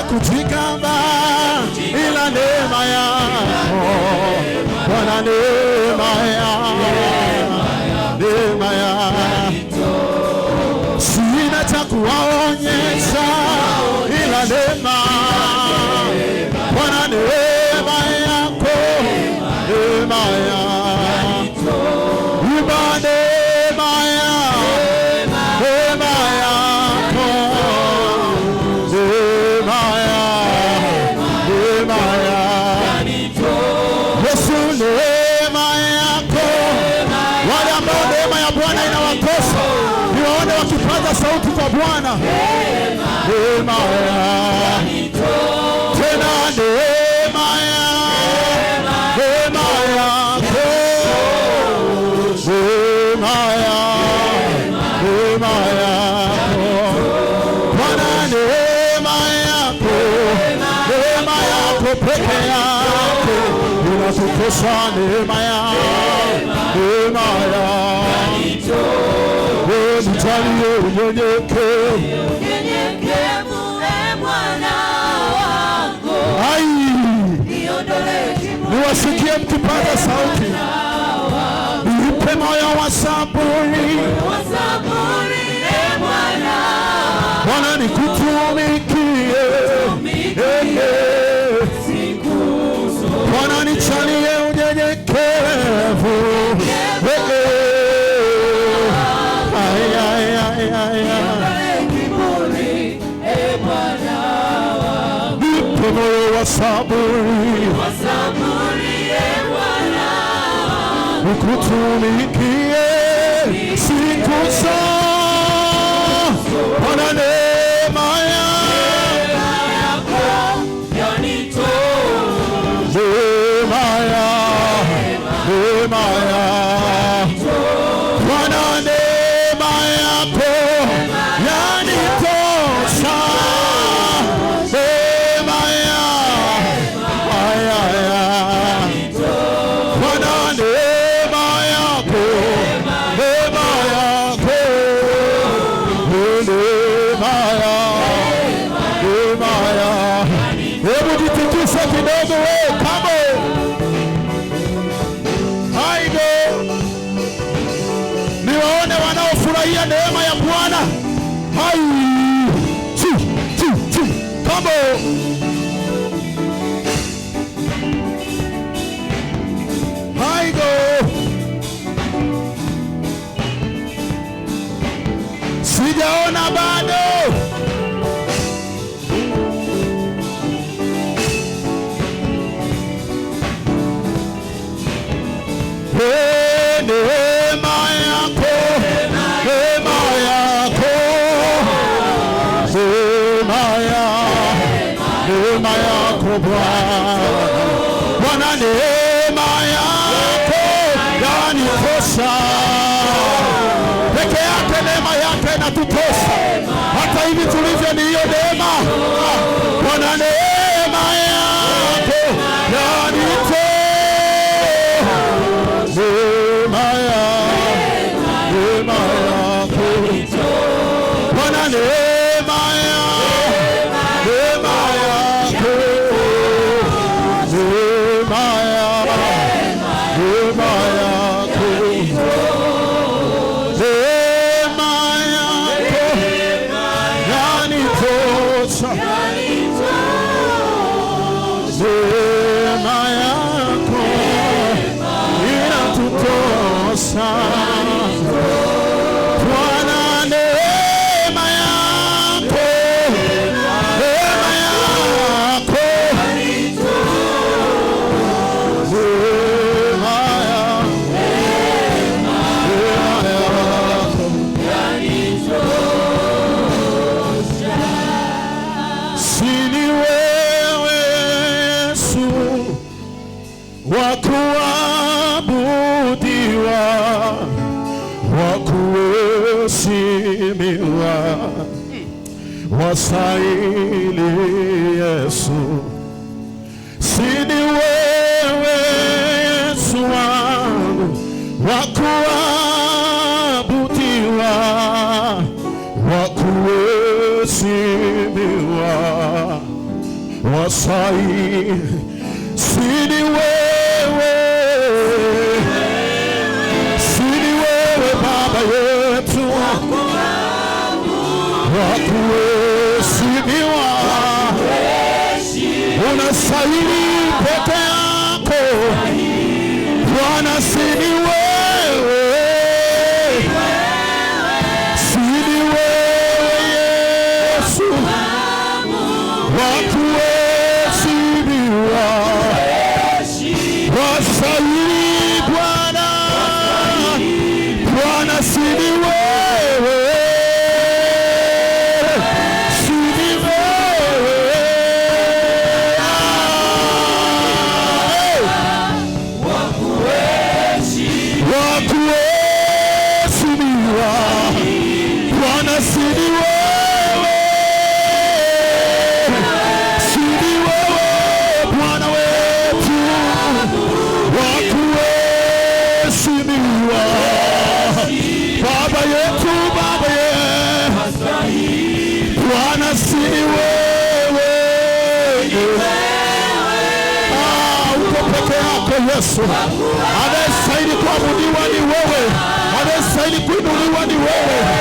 kujigamba, ila neema yako Bwana, neema yako. Sina cha kuwaonyesha, ila neema Bwana, neema yako, neema yako. Sauti kwa Bwana, neema yako, tena neema yako, neema yako, neema yako Bwana, neema yako peke yako inatutosha, neema yako, neema yako. Nijalie unyenyekevu, Bwana wangu. Niwasikie mkipaza sauti. Nipe moyo wa saburi, Bwana, nikutumikie. Bwana, nijalie unyenyekevu. Nipe moyo wa saburi, nikutumikie siku zote. Bwana, neema yako yanitosha, neema yako Bwana, neema yako yanitosha. Niwaone wanaofurahia neema ya Bwana. Kamo sijaona bado. Neema yako Bwana, neema yako yanitosha peke yake, neema yake inatutosha. Hata hivi tulivyo ni hiyo neema Bwana, neema yako yanitosha, neema yako Bwana, neema wastahili Yesu, sini wewe Yesu wangu wa kuabudiwa, wa kuheshimiwa, wastahili, si ni wewe, si ni wewe Baba yetu wakuheshimiwa, unastahili peke yako Bwana, si ni wewe, si ni wewe Yesu wakuheshimiwa, wastahili Bwana, Bwana si ni wewe, si ni wewe, wakuheshimiwa, Bwana si ni wewe, si ni wewe Bwana wetu wakuheshimiwa, Baba yetu, Baba yetu, Bwana si ni wewe, uko peke yako Yesu, anayestahili kuabudiwa ni wewe, anayestahili kuinuliwa ni wewe.